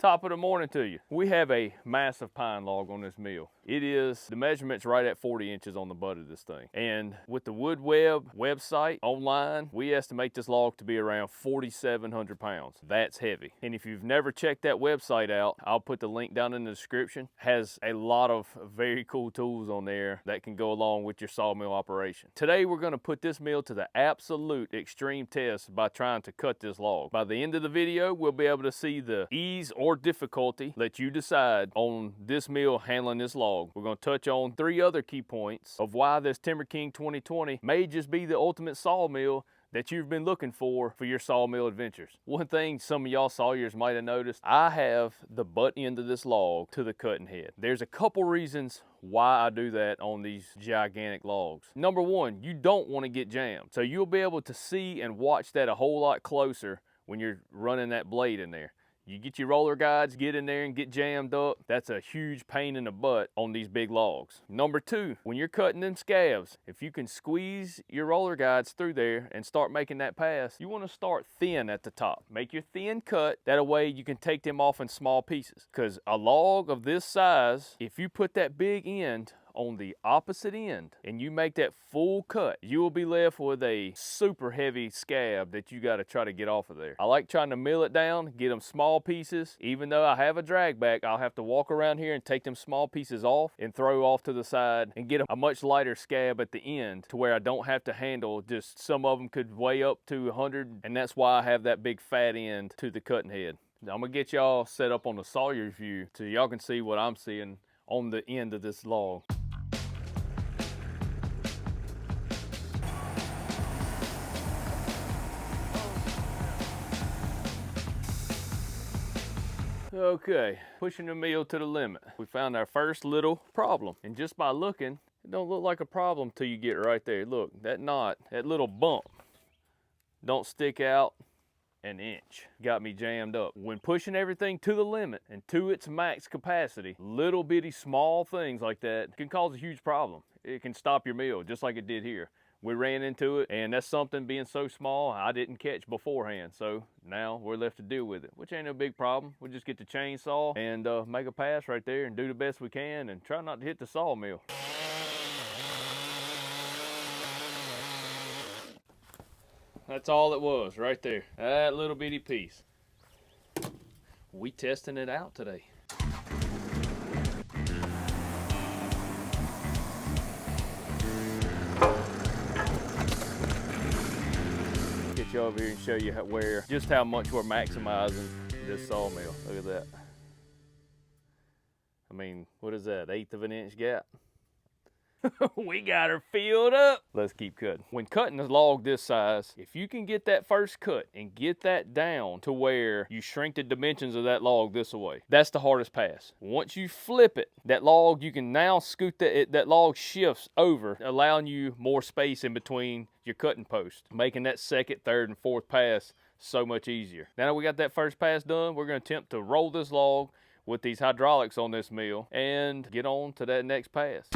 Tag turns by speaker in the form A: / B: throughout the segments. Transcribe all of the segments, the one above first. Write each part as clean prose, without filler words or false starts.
A: Top of the morning to you. We have a massive pine log on this mill. It is, the measurement's right at 40 inches on the butt of this thing. And with the WOODWEB website online, we estimate this log to be around 4,700 pounds. That's heavy. And if you've never checked that website out, I'll put the link down in the description. Has a lot of very cool tools on there that can go along with your sawmill operation. Today, we're gonna put this mill to the absolute extreme test by trying to cut this log. By the end of the video, we'll be able to see the ease or difficulty. Let you decide on this mill handling this log. We're going to touch on 3 other key points of why this Timberking 2020 may just be the ultimate sawmill that you've been looking for your sawmill adventures. One thing some of y'all sawyers might have noticed, I have the butt end of this log to the cutting head. There's a couple reasons why I do that on these gigantic logs. Number one, you don't want to get jammed. So you'll be able to see and watch that a whole lot closer when you're running that blade in there. You get your roller guides, get in there and get jammed up. That's a huge pain in the butt on these big logs. Number two, when you're cutting them scabs, if you can squeeze your roller guides through there and start making that pass, you want to start thin at the top. Make your thin cut, that way you can take them off in small pieces. Because a log of this size, if you put that big end on the opposite end and you make that full cut, you will be left with a super heavy scab that you got to try to get off of there. I like trying to mill it down, get them small pieces. Even though I have a drag back, I'll have to walk around here and take them small pieces off and throw off to the side and get a much lighter scab at the end to where I don't have to handle, just some of them could weigh up to 100, and that's why I have that big fat end to the cutting head. Now, I'm gonna get y'all set up on the Sawyer view so y'all can see what I'm seeing on the end of this log. Okay, pushing the mill to the limit. We found our first little problem, and just by looking, it don't look like a problem till you get right there. Look, that knot, that little bump don't stick out an inch. Got me jammed up. When pushing everything to the limit and to its max capacity, little bitty small things like that can cause a huge problem. It can stop your mill, just like it did here. We ran into it, and that's something being so small I didn't catch beforehand. So now we're left to deal with it, which ain't no big problem. We'll just get the chainsaw and make a pass right there and do the best we can and try not to hit the sawmill. That's all it was right there, that little bitty piece. We testing it out today. Get you over here and show you just how much we're maximizing this sawmill. Look at that. I mean, what is that, 1/8 of an inch gap? We got her filled up. Let's keep cutting. When cutting a log this size, if you can get that first cut and get that down to where you shrink the dimensions of that log this way, that's the hardest pass. Once you flip it, that log, you can now scoot that log shifts over, allowing you more space in between your cutting posts, making that second, third, and fourth pass so much easier. Now that we got that first pass done, we're going to attempt to roll this log with these hydraulics on this mill and get on to that next pass.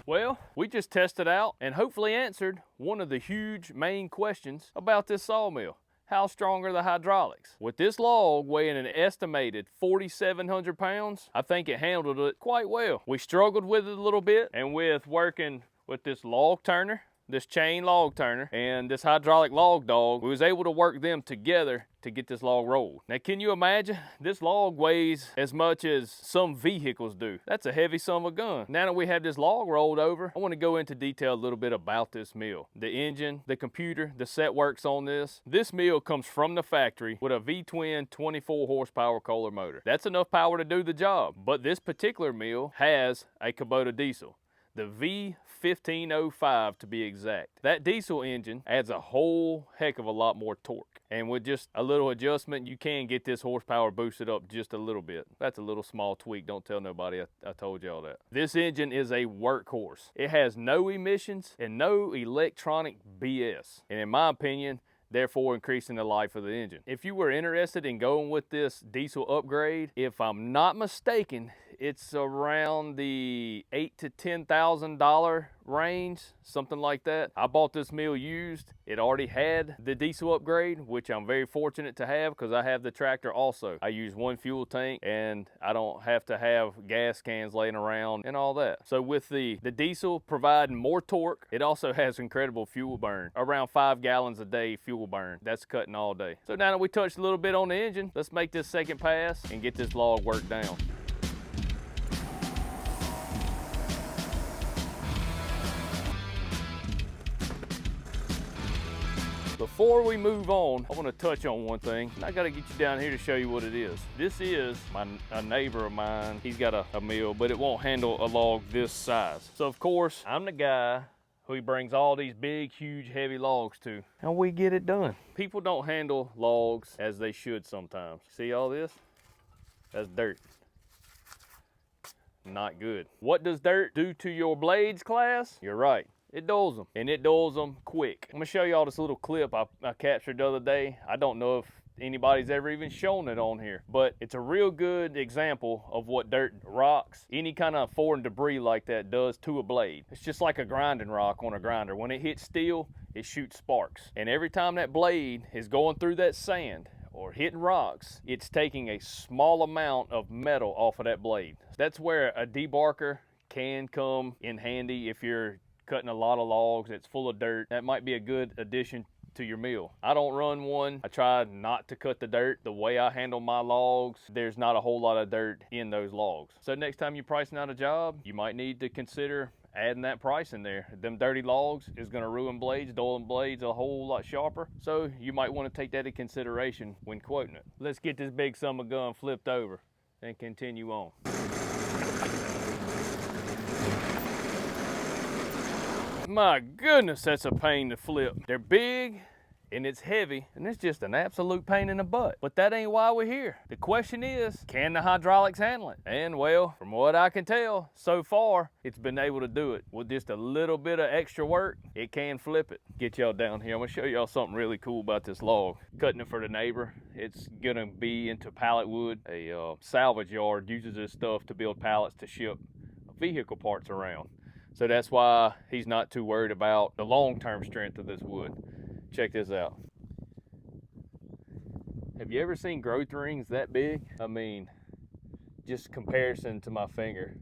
A: Well, we just tested out and hopefully answered one of the huge main questions about this sawmill. How strong are the hydraulics? With this log weighing an estimated 4,700 pounds, I think it handled it quite well. We struggled with it a little bit, and with working with this log turner, this chain log turner, and this hydraulic log dog, we was able to work them together to get this log rolled. Now, can you imagine? This log weighs as much as some vehicles do. That's a heavy son of a gun. Now that we have this log rolled over, I want to go into detail a little bit about this mill. The engine, the computer, the set works on this. This mill comes from the factory with a V-twin 24 horsepower Kohler motor. That's enough power to do the job, but this particular mill has a Kubota diesel. The V1505 to be exact. That diesel engine adds a whole heck of a lot more torque. And with just a little adjustment, you can get this horsepower boosted up just a little bit. That's a little small tweak. Don't tell nobody I told y'all that. This engine is a workhorse. It has no emissions and no electronic BS. And in my opinion, therefore increasing the life of the engine. If you were interested in going with this diesel upgrade, if I'm not mistaken, it's around the $8,000 to $10,000 range, something like that. I bought this mill used. It already had the diesel upgrade, which I'm very fortunate to have because I have the tractor also. I use one fuel tank and I don't have to have gas cans laying around and all that. So with the diesel providing more torque, it also has incredible fuel burn, around 5 gallons a day fuel burn. That's cutting all day. So now that we touched a little bit on the engine, let's make this second pass and get this log worked down. Before we move on, I want to touch on one thing. I got to get you down here to show you what it is. This is a neighbor of mine. He's got a mill, but it won't handle a log this size. So of course, I'm the guy who he brings all these big, huge, heavy logs to, and we get it done. People don't handle logs as they should sometimes. See all this? That's dirt. Not good. What does dirt do to your blades, class? You're right. It dulls them, and it dulls them quick. I'm gonna show y'all this little clip I captured the other day. I don't know if anybody's ever even shown it on here, but it's a real good example of what dirt, rocks, any kind of foreign debris like that does to a blade. It's just like a grinding rock on a grinder. When it hits steel, it shoots sparks. And every time that blade is going through that sand or hitting rocks, it's taking a small amount of metal off of that blade. That's where a debarker can come in handy if you're cutting a lot of logs, it's full of dirt. That might be a good addition to your mill. I don't run one. I try not to cut the dirt. The way I handle my logs, there's not a whole lot of dirt in those logs. So next time you're pricing out a job, you might need to consider adding that price in there. Them dirty logs is gonna ruin blades, dulling blades a whole lot sharper. So you might wanna take that into consideration when quoting it. Let's get this big summer gun flipped over and continue on. My goodness, that's a pain to flip. They're big and it's heavy and it's just an absolute pain in the butt. But that ain't why we're here. The question is, can the hydraulics handle it? And well, from what I can tell, so far, it's been able to do it. With just a little bit of extra work, it can flip it. Get y'all down here. I'm gonna show y'all something really cool about this log. Cutting it for the neighbor. It's gonna be into pallet wood. A salvage yard uses this stuff to build pallets to ship vehicle parts around. So that's why he's not too worried about the long-term strength of this wood. Check this out. Have you ever seen growth rings that big? I mean, just comparison to my finger.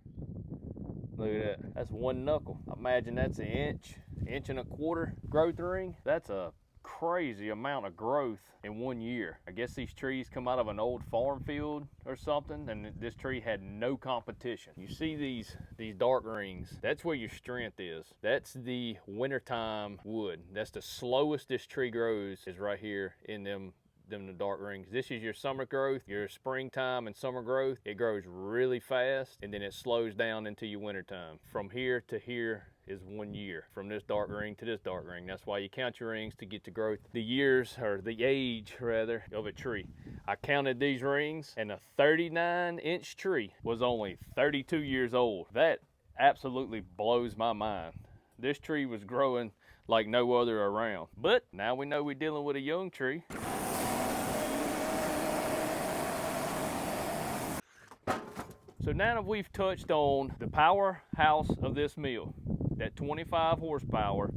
A: Look at that. That's one knuckle. Imagine that's an inch and a quarter growth ring. That's a crazy amount of growth in 1 year. I guess these trees come out of an old farm field or something, and this tree had no competition. You see these dark rings, that's where your strength is. That's the wintertime wood. That's the slowest this tree grows, is right here in them the dark rings. This is your summer growth, your springtime and summer growth. It grows really fast and then it slows down into your wintertime. From here to here is 1 year, from this dark ring to this dark ring. That's why you count your rings to get the growth, the years, or the age rather, of a tree. I counted these rings and a 39-inch tree was only 32 years old. That absolutely blows my mind. This tree was growing like no other around. But now we know we're dealing with a young tree. So now that we've touched on the powerhouse of this mill, that 25 horsepower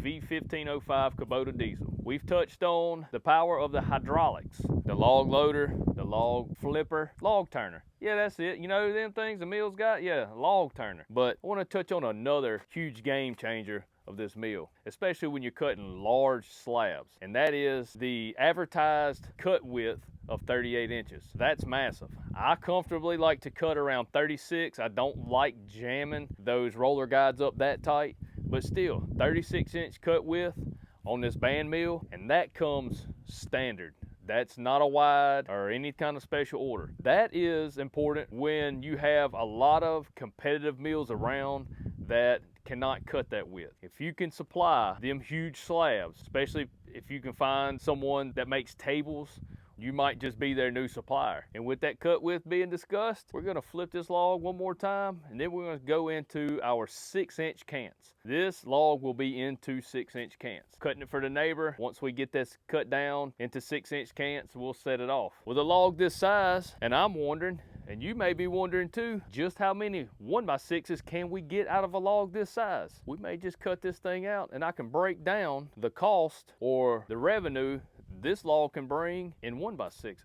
A: V1505 Kubota diesel. We've touched on the power of the hydraulics, the log loader, the log flipper, log turner. Yeah, that's it. You know them things the mill's got? Yeah, log turner. But I want to touch on another huge game changer of this mill, especially when you're cutting large slabs, and that is the advertised cut width of 38 inches. That's massive. I comfortably like to cut around 36. I don't like jamming those roller guides up that tight, but still 36-inch cut width on this band mill, and that comes standard. That's not a wide or any kind of special order. That is important when you have a lot of competitive mills around that cannot cut that width. If you can supply them huge slabs, especially if you can find someone that makes tables, you might just be their new supplier. And with that cut width being discussed, we're gonna flip this log one more time, and then we're gonna go into our 6-inch cants. This log will be into 6-inch cants. Cutting it for the neighbor, once we get this cut down into 6-inch cants, we'll set it off. With a log this size, and I'm wondering, And you may be wondering too, just how many 1x6s can we get out of a log this size? We may just cut this thing out and I can break down the cost or the revenue this log can bring in 1x6s.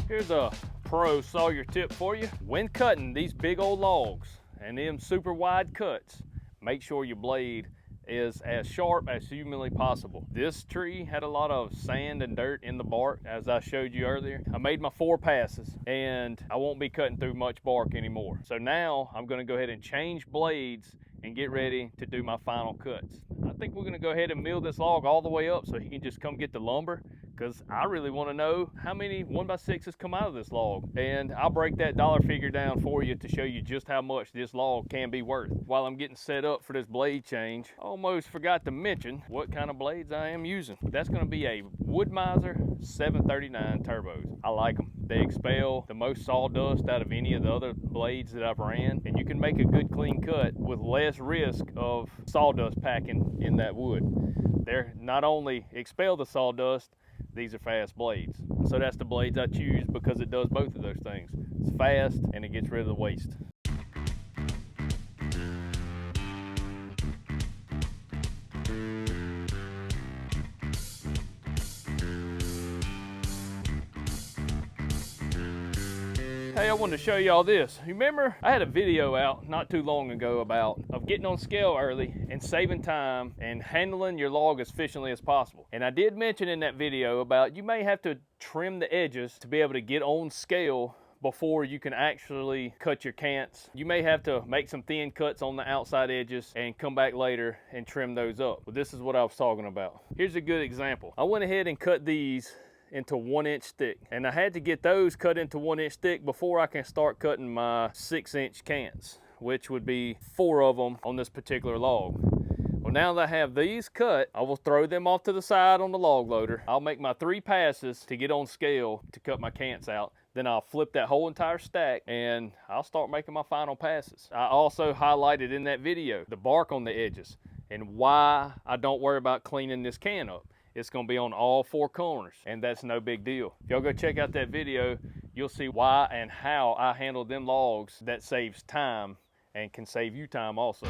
A: Here's a pro Sawyer tip for you. When cutting these big old logs and them super wide cuts, make sure your blade is as sharp as humanly possible. This tree had a lot of sand and dirt in the bark, as I showed you earlier. I made my 4 passes and I won't be cutting through much bark anymore. So now I'm gonna go ahead and change blades and get ready to do my final cuts. I think we're gonna go ahead and mill this log all the way up so he can just come get the lumber, because I really want to know how many 1x6s come out of this log. And I'll break that dollar figure down for you to show you just how much this log can be worth. While I'm getting set up for this blade change, I almost forgot to mention what kind of blades I am using. That's going to be a Woodmiser 739 turbos. I like them. They expel the most sawdust out of any of the other blades that I've ran, and you can make a good clean cut with less risk of sawdust packing in that wood. They're not only expel the sawdust, these are fast blades. So that's the blades I choose because it does both of those things. It's fast and it gets rid of the waste. Hey, I wanted to show y'all this. Remember, I had a video out not too long ago about getting on scale early and saving time and handling your log as efficiently as possible. And I did mention in that video about you may have to trim the edges to be able to get on scale before you can actually cut your cants. You may have to make some thin cuts on the outside edges and come back later and trim those up. But this is what I was talking about. Here's a good example. I went ahead and cut these into 1-inch thick, and I had to get those cut into 1-inch thick before I can start cutting my 6-inch cants, which would be 4 of them on this particular log. Well, now that I have these cut, I will throw them off to the side on the log loader. I'll make my 3 passes to get on scale to cut my cants out. Then I'll flip that whole entire stack and I'll start making my final passes. I also highlighted in that video the bark on the edges and why I don't worry about cleaning this can up. It's gonna be on all 4 corners, and that's no big deal. If y'all go check out that video, you'll see why and how I handle them logs. That saves time and can save you time also.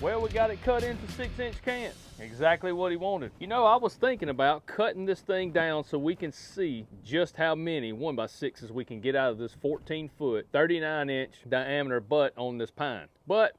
A: Well, we got it cut into 6-inch cans. Exactly what he wanted. You know, I was thinking about cutting this thing down so we can see just how many 1x6s we can get out of this 14-foot, 39-inch diameter butt on this pine. But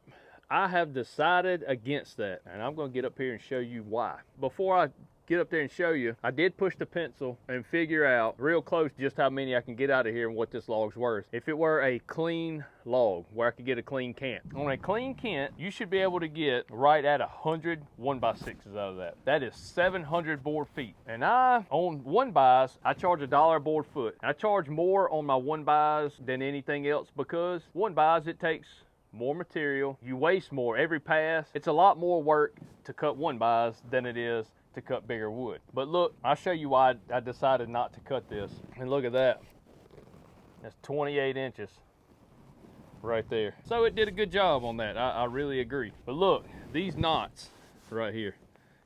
A: I have decided against that, and I'm going to get up here and show you why. Before I get up there and show you, I did push the pencil and figure out real close just how many I can get out of here and what this log's worth. If it were a clean log where I could get a clean cant. On a clean cant, you should be able to get right at 100 1x6s out of that. That is 700 board feet. And on 1x, I charge $1 a board foot. I charge more on my 1x than anything else because 1x, it takes more material, you waste more every pass. It's a lot more work to cut 1x than it is to cut bigger wood. But look, I'll show you why I decided not to cut this. And look at that. That's 28 inches right there. So it did a good job on that. I really agree. But look, these knots right here.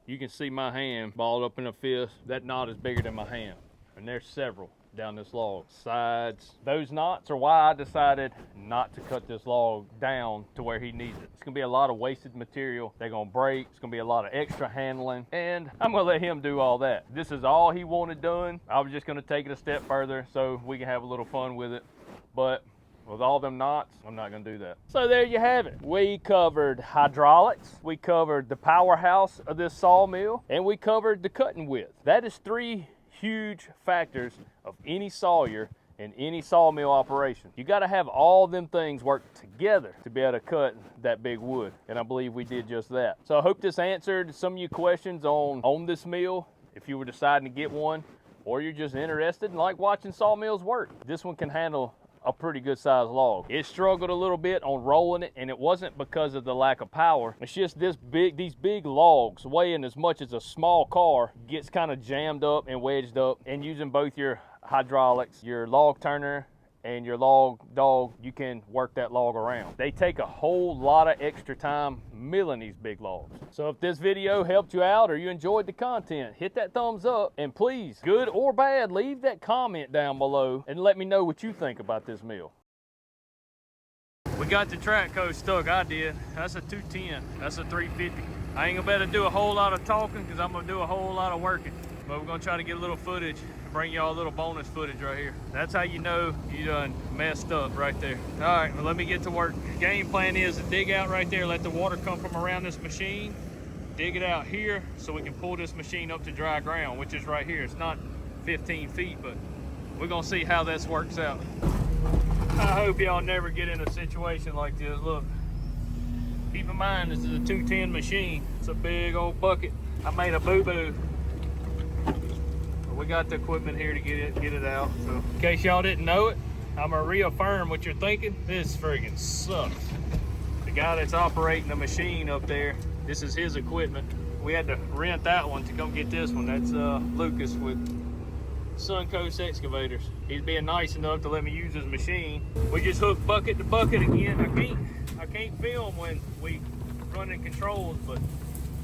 A: You can see my hand balled up in a fist. That knot is bigger than my hand. And there's several down this log. Sides. Those knots are why I decided not to cut this log down to where he needs it. It's gonna be a lot of wasted material. They're gonna break. It's gonna be a lot of extra handling, and I'm gonna let him do all that. This is all he wanted done. I was just gonna take it a step further so we can have a little fun with it, but with all them knots, I'm not gonna do that. So there you have it. We covered hydraulics, we covered the powerhouse of this sawmill, and we covered the cutting width. That is 3 huge factors of any sawyer in any sawmill operation. You got to have all them things work together to be able to cut that big wood, and I believe we did just that. So I hope this answered some of your questions on this mill if you were deciding to get one, or you're just interested and like watching sawmills work. This one can handle a pretty good sized log. It struggled a little bit on rolling it, and it wasn't because of the lack of power. It's just these big logs weighing as much as a small car gets kind of jammed up and wedged up, and using both your hydraulics, your log turner, and your log dog, you can work that log around. They take a whole lot of extra time milling these big logs. So if this video helped you out or you enjoyed the content, hit that thumbs up, and please, good or bad, leave that comment down below and let me know what you think about this mill. We got the track coach stuck. I did. That's a 210. That's a 350. I ain't gonna better do a whole lot of talking because I'm gonna do a whole lot of working. But we're gonna try to get a little footage and bring y'all a little bonus footage right here. That's how you know you done messed up right there. All right, well, let me get to work. Game plan is to dig out right there, let the water come from around this machine, dig it out here so we can pull this machine up to dry ground, which is right here. It's not 15 feet, but we're gonna see how this works out. I hope y'all never get in a situation like this. Look, keep in mind this is a 210 machine. It's a big old bucket. I made a boo-boo. But we got the equipment here to get it out. So in case y'all didn't know it, I'm gonna reaffirm what you're thinking. This friggin' sucks. The guy that's operating the machine up there, this is his equipment. We had to rent that one to come get this one. That's Lucas with Suncoast Excavators. He's being nice enough to let me use his machine. We just hook bucket to bucket again. I can't film when we running controls, but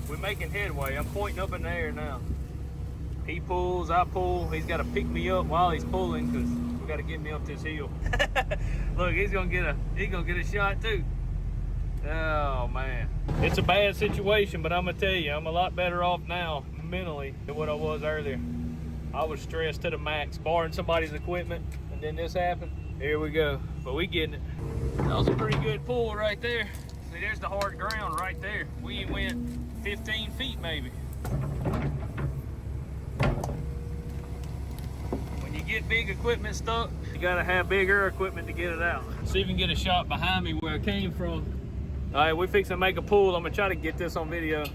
A: we're making headway. I'm pointing up in the air now. He pulls, I pull. He's got to pick me up while he's pulling because we got to get me up this hill. Look, he's gonna get a shot too. Oh man, it's a bad situation, but I'm gonna tell you, I'm a lot better off now mentally than what I was earlier. I was stressed to the max, borrowing somebody's equipment, and then this happened. Here we go, but we getting it. That was a pretty good pull right there. See, there's the hard ground right there. We went 15 feet maybe. When you get big equipment stuck, you gotta have bigger equipment to get it out. See if we can get a shot behind me where it came from. All right, we're fixing to make a pull. I'm gonna try to get this on video.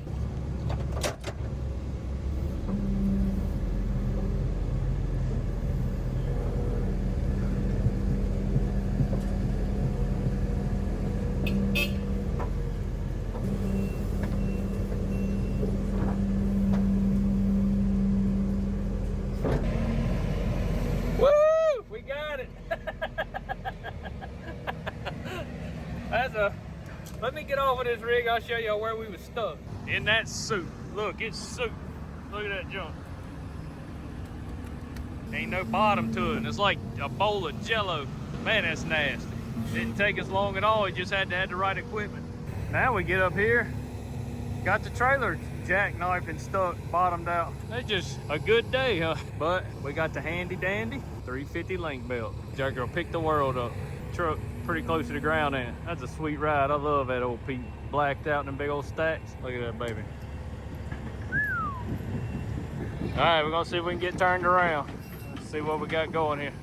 A: Let me get off of this rig. I'll show y'all where we was stuck. In that soup. Look, it's soup. Look at that junk. Ain't no bottom to it. And it's like a bowl of Jello. Man, that's nasty. Didn't take us long at all. We just had to have the right equipment. Now we get up here. Got the trailer jackknifed and stuck, bottomed out. That's just a good day, huh? But we got the handy dandy 350 link belt. Jugger will pick the world up. Truck pretty close to the ground, and that's a sweet ride. I love that old Pete blacked out in them big old stacks. Look at that baby. All right, we're gonna see if we can get turned around. Let's see what we got going here.